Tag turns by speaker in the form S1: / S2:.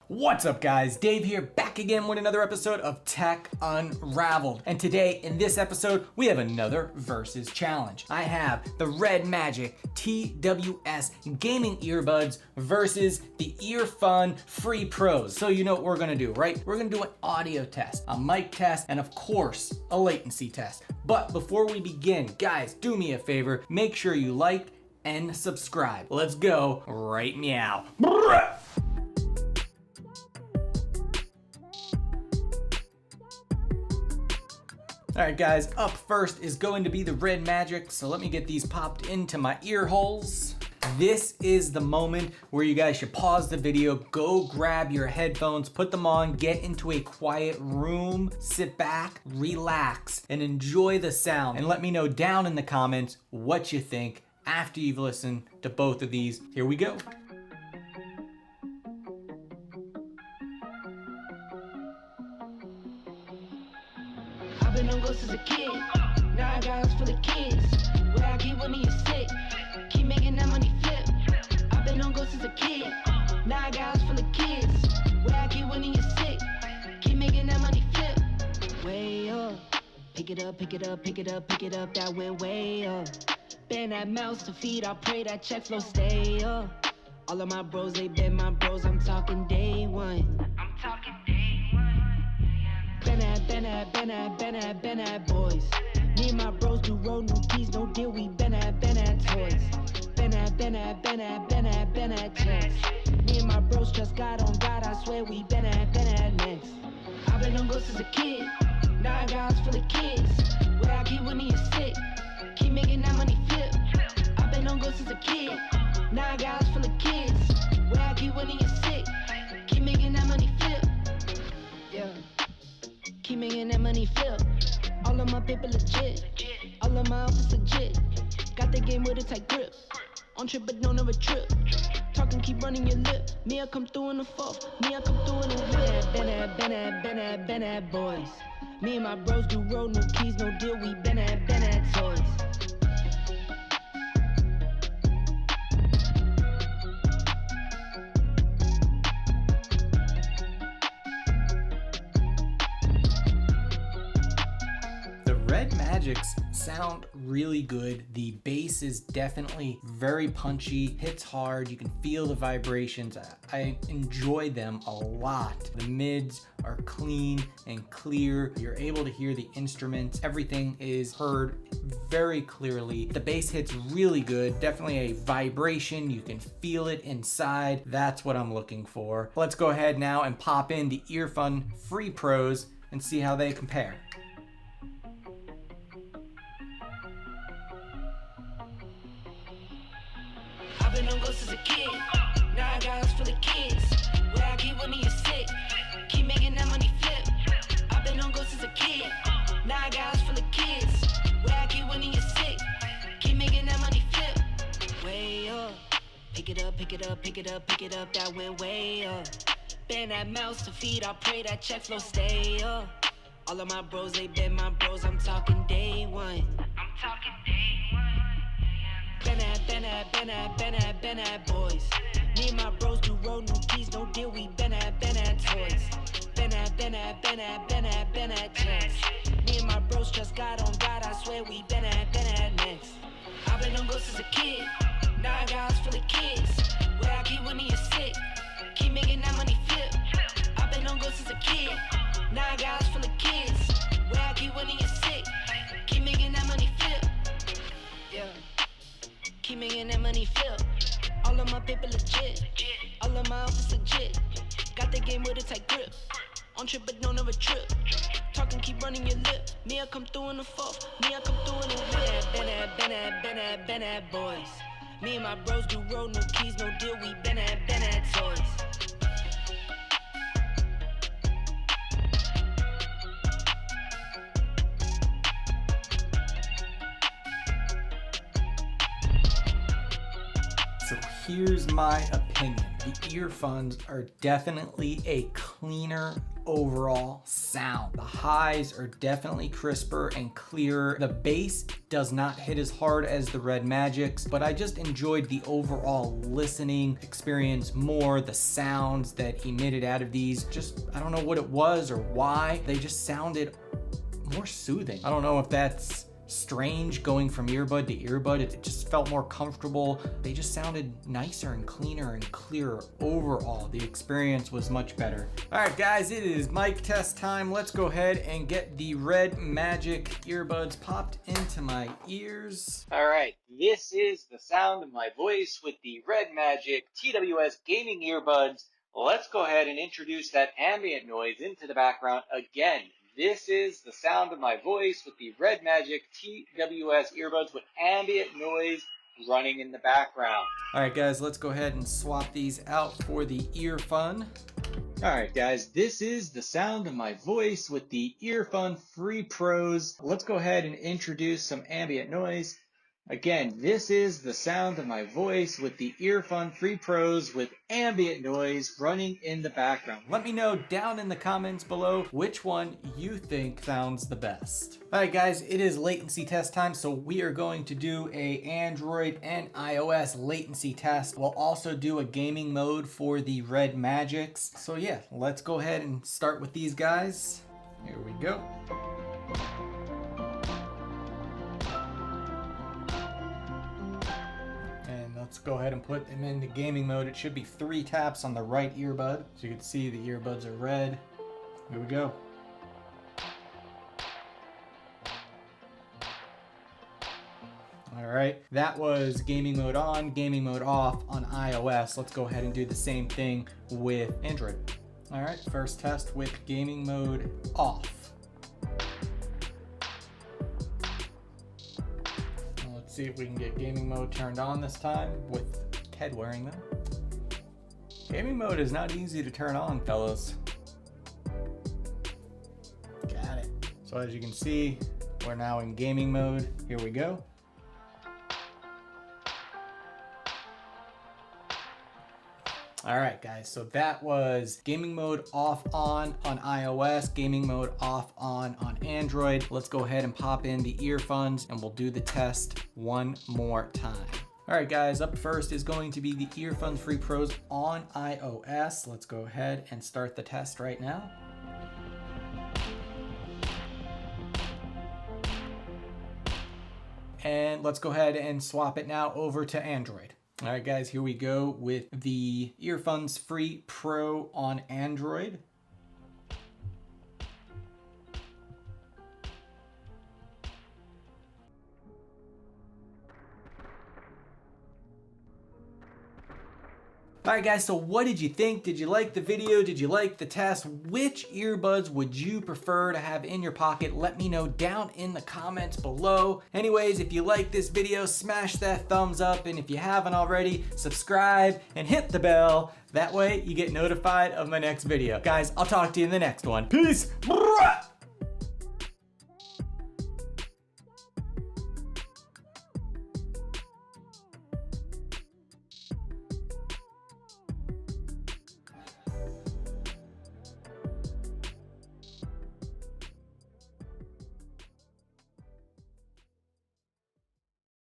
S1: What's up guys, Dave here, back again with another episode of Tech Unraveled. And today, in this episode, we have another Versus Challenge. I have the Red Magic TWS gaming earbuds versus the EarFun Free Pros. So you know what we're gonna do, right? We're gonna do an audio test, a mic test, and of course, a latency test. But before we begin, guys, do me a favor, make sure you like and subscribe. Let's go right meow. All right guys, up first is going to be the Red Magic, so let me get these popped into my ear holes. This is the moment where you guys should pause the video, go grab your headphones, put them on, get into a quiet room, sit back, relax, and enjoy the sound. And let me know down in the comments what you think after you've listened to both of these. Here we go.
S2: I've been on ghosts as a kid. Now I got house full of kids. Where I keep one of you sick. Keep making that money flip. I've been on ghosts as a kid. Now I got house full of kids. Where I keep one of you sick. Keep making that money flip. Way up. Pick it up, pick it up, pick it up, pick it up. That went way up. Bend that mouse to feed. I pray that check flow stay up. All of my bros, they been my bros. I'm talking day one. I'm talking day one. Been at boys. Me and my bros do roll new keys, no deal, we been at toys. Been at checks. Me and my bros just got on God, I swear we been at next. I've been on ghosts as a kid, now I got house full of kids. Where I keep one of you sick, keep making that money flip. I've been on ghosts as a kid, now I got house full of kids. Where I keep one of you sick, keep making that money flip. Yeah. Keep making that money flip. All of my paper legit. All of my outfits legit. Got the game with a tight grip. On trip but don't ever trip. Talking, keep running your lip. Me, I come through in the fourth. Me, I come through in the whip. Been at boys. Me and my bros do roll, no keys, no deal. We been at toys.
S1: Red Magics sound really good. The bass is definitely very punchy, hits hard, you can feel the vibrations. I enjoy them a lot. The mids are clean and clear. You're able to hear the instruments. Everything is heard very clearly. The bass hits really good. Definitely a vibration. You can feel it inside. That's what I'm looking for. Let's go ahead now and pop in the EarFun Free Pros and see how they compare.
S2: I've been on ghosts as a kid. Now I got house full of kids. Where I keep one of you sick. Keep making that money flip. I've been on ghosts as a kid. Now I got house full of kids. Where I keep one of you sick. Keep making that money flip. Way up. Pick it up, pick it up, pick it up, pick it up. That went way up. Bend that mouse to feed. I pray that check flow stay up. All of my bros, they been my bros. I'm talking day one. I'm talking day one. Been at boys. Me and my bros do roll new keys, no deal, we been at toys. Been at checks. Me and my bros just got on God, I swear we been at next. I've been on ghosts as a kid, now I got house full of kids. Where I keep one of you sick, keep making that money flip. I've been on ghosts as a kid, now I got house full of kids. Where I keep one of you sick, keep making that money flip. Yeah. Keep making that money flip. All of my paper legit. All of my outfits legit. Got the game with a tight grip. On trip but don't ever trip. Talking, keep running your lip. Me, I come through in the fourth. Me, I come through in the whip. Been at boys. Me and my bros do roll, no keys, no deal. We been at toys.
S1: So here's my opinion. The EarFuns are definitely a cleaner overall sound. The highs are definitely crisper and clearer. The bass does not hit as hard as the Red Magics, but I just enjoyed the overall listening experience more. The sounds that emitted out of these, just, I don't know what it was or why, they just sounded more soothing. I don't know if that's strange going from earbud to earbud. It just felt more comfortable. They just sounded nicer and cleaner and clearer overall. The experience was much better. All right, guys, it is mic test time. Let's go ahead and get the Red Magic earbuds popped into my ears. All right, this is the sound of my voice with the Red Magic TWS gaming earbuds. Let's go ahead and introduce that ambient noise into the background again. This is the sound of my voice with the Red Magic TWS earbuds with ambient noise running in the background. All right, guys, let's go ahead and swap these out for the EarFun. All right, guys, this is the sound of my voice with the EarFun Free Pros. Let's go ahead and introduce some ambient noise. Again, this is the sound of my voice with the EarFun Free Pros with ambient noise running in the background. Let me know down in the comments below which one you think sounds the best. All right, guys, it is latency test time, so we are going to do a Android and iOS latency test. We'll also do a gaming mode for the Red Magics. So yeah, let's go ahead and start with these guys. Here we go. Let's go ahead and put them into gaming mode. It should be 3 taps on the right earbud. So you can see the earbuds are red. Here we go. All right, that was gaming mode on, gaming mode off on iOS. Let's go ahead and do the same thing with Android. All right, first test with gaming mode off. See if we can get gaming mode turned on this time with Ted wearing them. Gaming mode is not easy to turn on, fellas. Got it. So as you can see, we're now in gaming mode. Here we go. All right, guys, so that was gaming mode off on iOS, gaming mode off on Android. Let's go ahead and pop in the EarFuns and we'll do the test one more time. All right, guys, up first is going to be the EarFun Free Pros on iOS. Let's go ahead and start the test right now. And let's go ahead and swap it now over to Android. All right, guys, here we go with the EarFun Free Pro on Android. All right, guys, so what did you think? Did you like the video? Did you like the test? Which earbuds would you prefer to have in your pocket? Let me know down in the comments below. Anyways, if you like this video, smash that thumbs up. And if you haven't already, subscribe and hit the bell. That way you get notified of my next video. Guys, I'll talk to you in the next one. Peace.